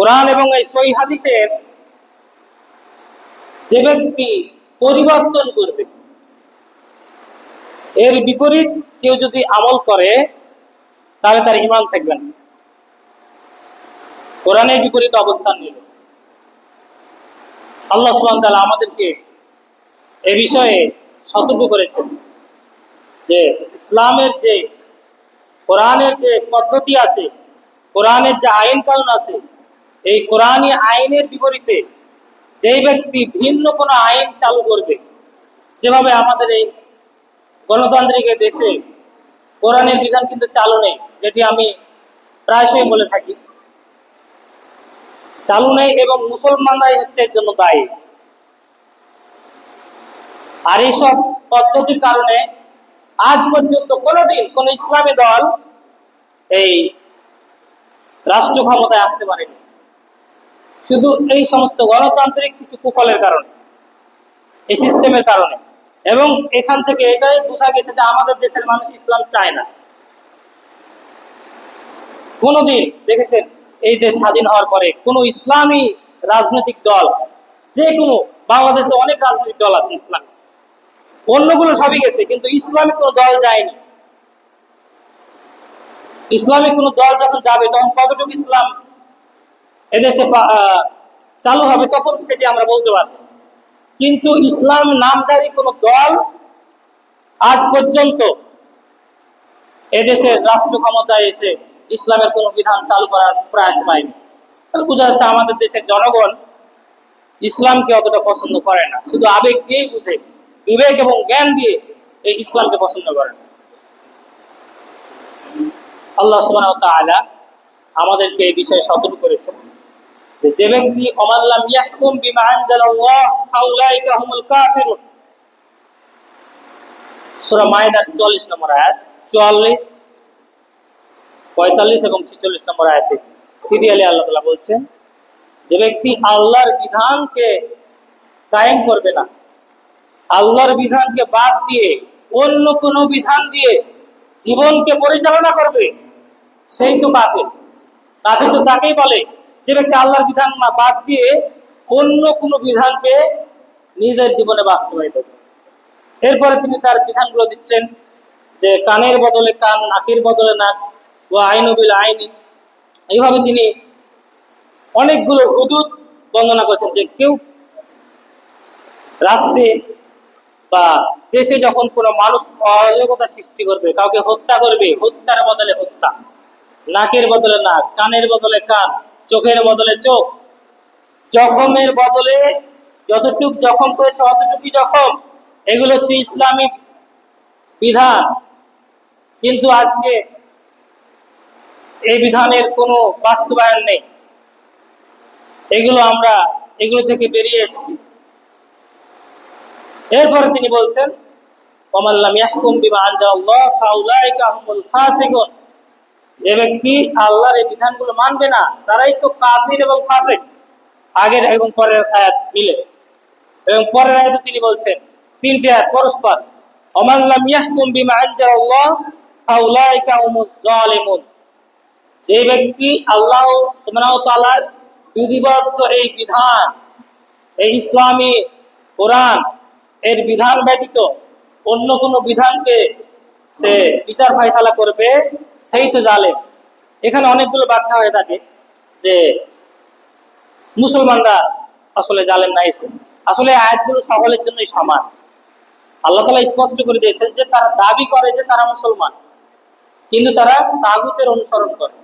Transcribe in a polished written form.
কোরআন এবং এই সহিহ হাদিসের যে ব্যক্তি পরিবর্তন করবে, এর বিপরীত কেউ যদি আমল করে তাহলে তার ঈমান থাকবে না। কোরআনের বিপরীত অবস্থান নিল। আল্লাহ সুবহানাহু ওয়া তাআলা আমাদেরকে এ বিষয়ে সতর্ক করেছেন যে ইসলামের যে কোরআনের যে পদ্ধতি আছে, কোরআনের যে আইন কানুন আছে, এই কোরআনী আইনের বিপরীতে যেই ব্যক্তি ভিন্ন কোনো আইন চালু করবে, যেভাবে আমাদের এই গণতান্ত্রিক দেশে কোরআনের বিধান কিন্তু চালু নেই, যেটি আমি প্রায়শই বলে থাকি, চালু নেই এবং মুসলমানরাই হচ্ছে এর জন্য দায়ী। আর এইসব পদ্ধতির কারণে আজ পর্যন্ত কোনোদিন কোন ইসলামী দল এই রাষ্ট্র ক্ষমতায় আসতে পারেনি, শুধু এই সমস্ত গণতান্ত্রিক কিছু কুফলের কারণে, এই সিস্টেমের কারণে। এবং এখান থেকে এটাই বোঝা গেছে যে আমাদের দেশের মানুষ ইসলাম চায় না। কোনদিন দেখেছেন এই দেশ স্বাধীন হওয়ার পরে কোন ইসলামী রাজনৈতিক দল, যে কোনো, বাংলাদেশে অনেক রাজনৈতিক দল আছে ইসলাম, অন্যগুলো সবই গেছে, কিন্তু ইসলামিক কোন দল যায়নি। ইসলামিক কোন দল যখন যাবে তখন কতটুকু ইসলাম এদেশে চালু হবে তখন সেটি আমরা বলতে পারবো। কিন্তু ইসলাম নামধারী কোন দল আজ পর্যন্ত এদেশের রাষ্ট্র ক্ষমতায় এসে ইসলামের কোন বিধান চালু করার প্রয়াস পায়নি। তাহলে বোঝা যাচ্ছে আমাদের দেশের জনগণ ইসলামকে অতটা পছন্দ করে না, শুধু আবেগ দিয়েই বুঝে, বিবেক এবং জ্ঞান দিয়ে এই ইসলামকে পছন্দ করে না। আল্লাহ সুবহানাহু ওয়া তাআলা আমাদেরকে এই বিষয়ে সতর্ক করেছেন যে ব্যক্তি ওমান লাম ইয়াহকুম বিমা আনজালাল্লাহ ফাউলাইকা হুমুল কাফিরুন, সূরা মাইদার 44 নম্বর আয়াত, 44, 45 এবং 46 নম্বর আয়াতে সিরিয়ালে আল্লাহ তাআলা বলছেন যে ব্যক্তি আল্লাহর বিধানকে কায়েম করবে না, আল্লাহর বিধানকে বাদ দিয়ে অন্য কোন বিধান দিয়ে জীবনকে পরিচালনা করবে, সেই তো কাফির। কাফির তো তাকেই বলে যে ব্যক্তি আল্লাহর বিধান বাদ দিয়ে অন্য কোনো বিধানকে নিজের জীবনে বাস্তবায়িত করে। এরপরে তিনি তার বিধানগুলো দিচ্ছেন যে কানের বদলে কান, নাকের বদলে নাক, ও আইনু বিল আইনি। এইভাবে তিনি অনেকগুলো হুদুদ বর্ণনা করেছেন যে কেউ রাষ্ট্রে বা দেশে যখন কোনো মানুষ অরাজকতা সৃষ্টি করবে, কাউকে হত্যা করবে, হত্যার বদলে হত্যা, নাকের বদলে নাক, কানের বদলে কান, চোখের বদলে চোখ, জখমের বদলে যতটুক জখম করেছে অতটুকুই জখম, এগুলো হচ্ছে ইসলামী বিধান। কিন্তু আজকে এই বিধানের কোনো বাস্তবায়ন নেই, এগুলো থেকে বেরিয়ে এসেছি। এরপরে তিনি বলছেন ওমান লাম ইয়াহকুম বিমা আনজালাল্লাহ ফাউলাইকা হুমুল ফাসিকুন, যে ব্যক্তি আল্লাহর এই বিধানগুলো মানবে না তারাই তো কাফির এবং ফাসিক। আগের এবং পরের আয়াত মিলে, এবং পরের আয়াতে তিনি বলছেন, তিনটি আয়াত পরস্পর, ওমান লাম ইয়াহকুম বিমা আনজালাল্লাহ ফাউলাইকা হুমুজ জালিমুন, যে ব্যক্তি আল্লাহ সুবহানাহু ওয়া তাআলার বিধিবদ্ধ এই বিধান, এই ইসলামী কোরআন এর বিধান ব্যতীত অন্য কোনো বিধানকে সে বিচার ফায়সালা করবে, সেই তো জালেম। এখানে অনেকগুলো ব্যাখ্যা হয়ে থাকে যে মুসলমানরা আসলে জালেম না, আসলে আয়াতগুলো সকলের জন্যই সমান। আল্লাহ তাআলা স্পষ্ট করে দিয়েছেন যে তারা দাবি করে যে তারা মুসলমান, কিন্তু তারা তাগুতের অনুসরণ করে।